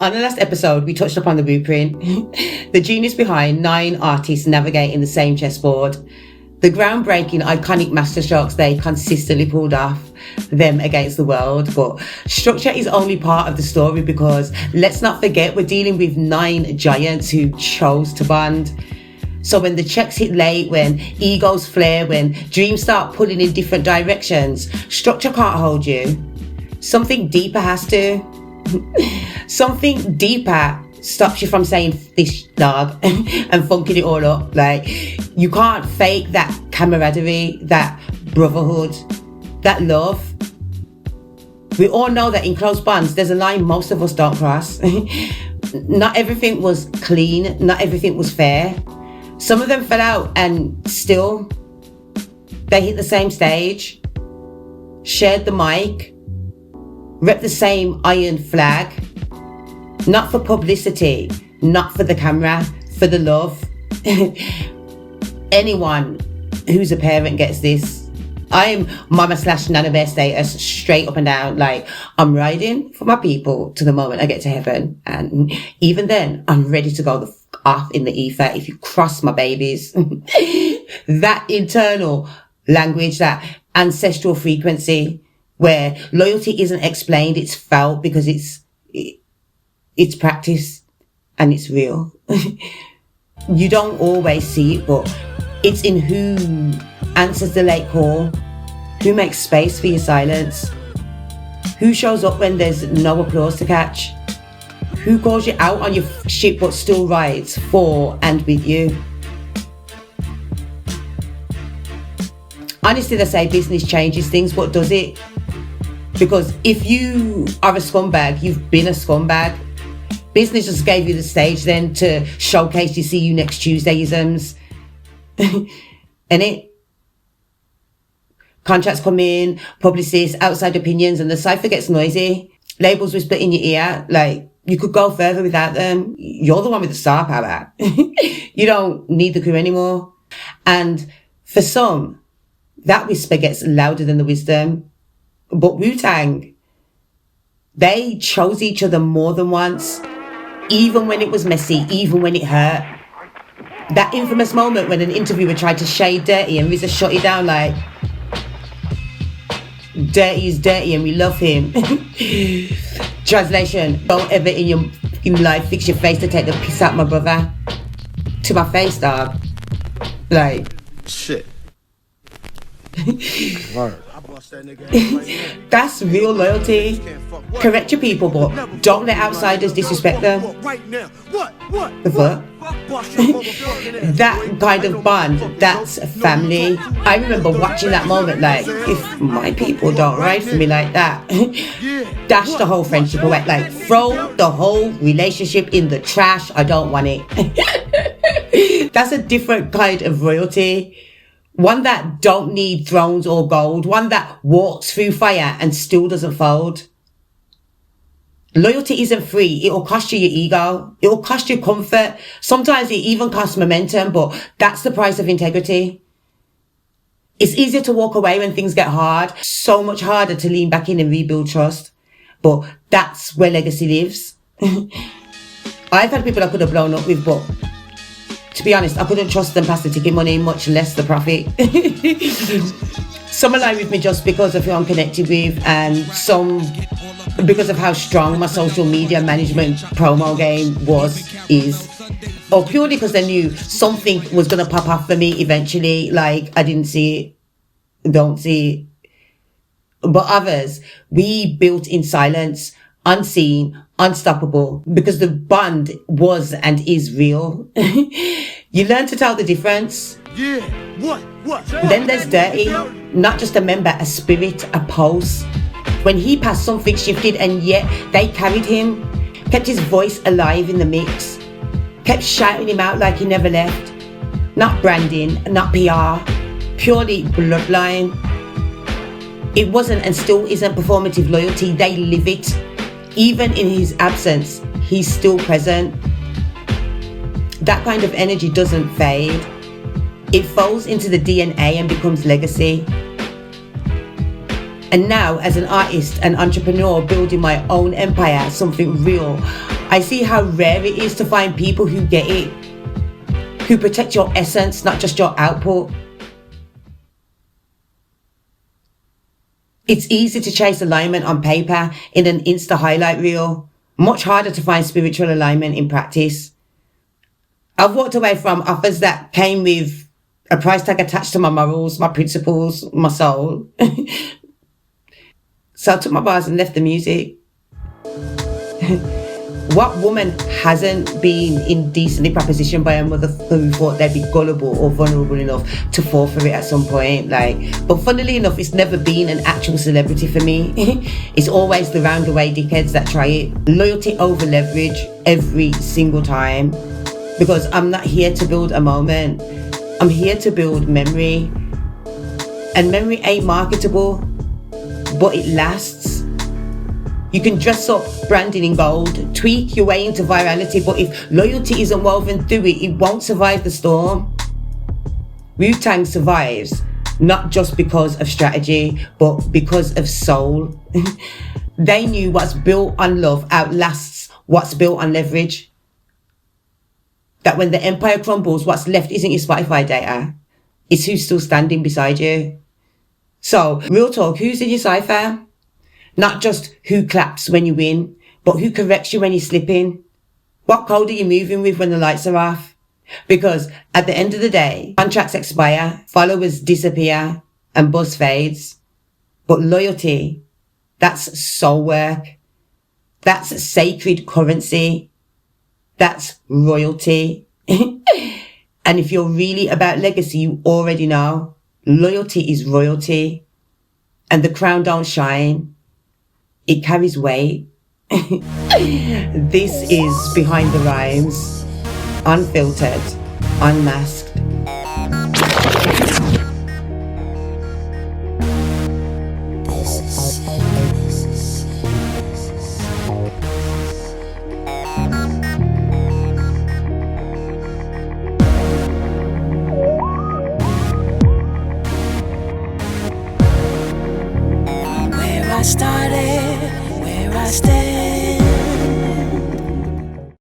On the last episode, we touched upon the blueprint, the genius behind 9 artists navigating the same chessboard, the groundbreaking, iconic masterstrokes they consistently pulled off them against the world. But structure is only part of the story, because let's not forget we're dealing with 9 giants who chose to bond. So when the checks hit late, when egos flare, when dreams start pulling in different directions, structure can't hold you. Something deeper has to. Something deeper stops you from saying fish dog and funking it all up. Like, you can't fake that camaraderie, that brotherhood, that love. We all know that in close bonds, there's a line most of us don't cross. Not everything was clean, not everything was fair. Some of them fell out and still they hit the same stage, shared the mic, rep the same iron flag, not for publicity, not for the camera, for the love. Anyone who's a parent gets this. I'm mama/nana bear status, straight up and down. Like, I'm riding for my people to the moment I get to heaven. And even then, I'm ready to go the off in the ether if you cross my babies. That internal language, that ancestral frequency, where loyalty isn't explained, it's felt, because it's practice and it's real. You don't always see it, but it's in who answers the late call, who makes space for your silence, who shows up when there's no applause to catch, who calls you out on your shit but still rides for and with you. Honestly, they say business changes things, but does it? Because if you are a scumbag, you've been a scumbag. Business just gave you the stage then to showcase your see you next Tuesday-isms. And it? Contracts come in, publicists, outside opinions, and the cipher gets noisy. Labels whisper in your ear, like, you could go further without them. You're the one with the star power. You don't need the crew anymore. And for some, that whisper gets louder than the wisdom. But wu-tang, they chose each other more than once, even when it was messy, even when it hurt. That infamous moment when an interviewer tried to shade Dirty and RZA shut it down like, Dirty is dirty and we love him. Translation, don't ever in your life fix your face to take the piss out my brother. To my face, dog. Like, shit. Word. That's real loyalty. Correct your people, but don't let outsiders disrespect them. The fuck? That kind of bond, that's family. I remember watching that moment like, if my people don't ride for me like that, dash the whole friendship away. Like, throw the whole relationship in the trash. I don't want it. That's a different kind of royalty. One that don't need thrones or gold. One that walks through fire and still doesn't fold. Loyalty isn't free. It'll cost you your ego. It'll cost you comfort. Sometimes it even costs momentum, but that's the price of integrity. It's easier to walk away when things get hard. So much harder to lean back in and rebuild trust. But that's where legacy lives. I've had people I could have blown up with, but to be honest, I couldn't trust them past the ticket money, much less the profit. Some align with me just because of who I'm connected with, and some because of how strong my social media management promo game is. Or purely because they knew something was going to pop up for me eventually, like I didn't see it, don't see it. But others, we built in silence, unseen, unstoppable, because the bond was and is real. You learn to tell the difference. Yeah, what? Then there's Dirty, not just a member, a spirit, a pulse. When he passed, something shifted, and yet they carried him, kept his voice alive in the mix, kept shouting him out like he never left. Not branding, not PR, purely bloodline. It wasn't and still isn't performative loyalty, they live it. Even in his absence, he's still present. That kind of energy doesn't fade. It folds into the DNA and becomes legacy. And now, as an artist and entrepreneur building my own empire, something real, I see how rare it is to find people who get it, who protect your essence, not just your output. It's easy to chase alignment on paper in an Insta highlight reel, much harder to find spiritual alignment in practice. I've walked away from offers that came with a price tag attached to my morals, my principles, my soul. So I took my bars and left the music. What woman hasn't been indecently propositioned by a mother who thought they'd be gullible or vulnerable enough to fall for it at some point? But funnily enough, it's never been an actual celebrity for me. It's always the roundaway dickheads that try it. Loyalty over leverage every single time. Because I'm not here to build a moment. I'm here to build memory. And memory ain't marketable, but it lasts. You can dress up branding in gold, tweak your way into virality, but if loyalty isn't woven through it, it won't survive the storm. Wu-tang survives, not just because of strategy, but because of soul. They knew what's built on love outlasts what's built on leverage. That when the empire crumbles, what's left isn't your Spotify data, it's who's still standing beside you. So, real talk, who's in your cipher? Not just who claps when you win, but who corrects you when you're slipping. What code are you moving with when the lights are off? Because at the end of the day, contracts expire, followers disappear, and buzz fades. But loyalty, that's soul work. That's sacred currency. That's royalty. And if you're really about legacy, you already know. Loyalty is royalty. And the crown don't shine. It carries weight. This is Behind the Rhymes. Unfiltered. Unmasked. Where I started, where I stay.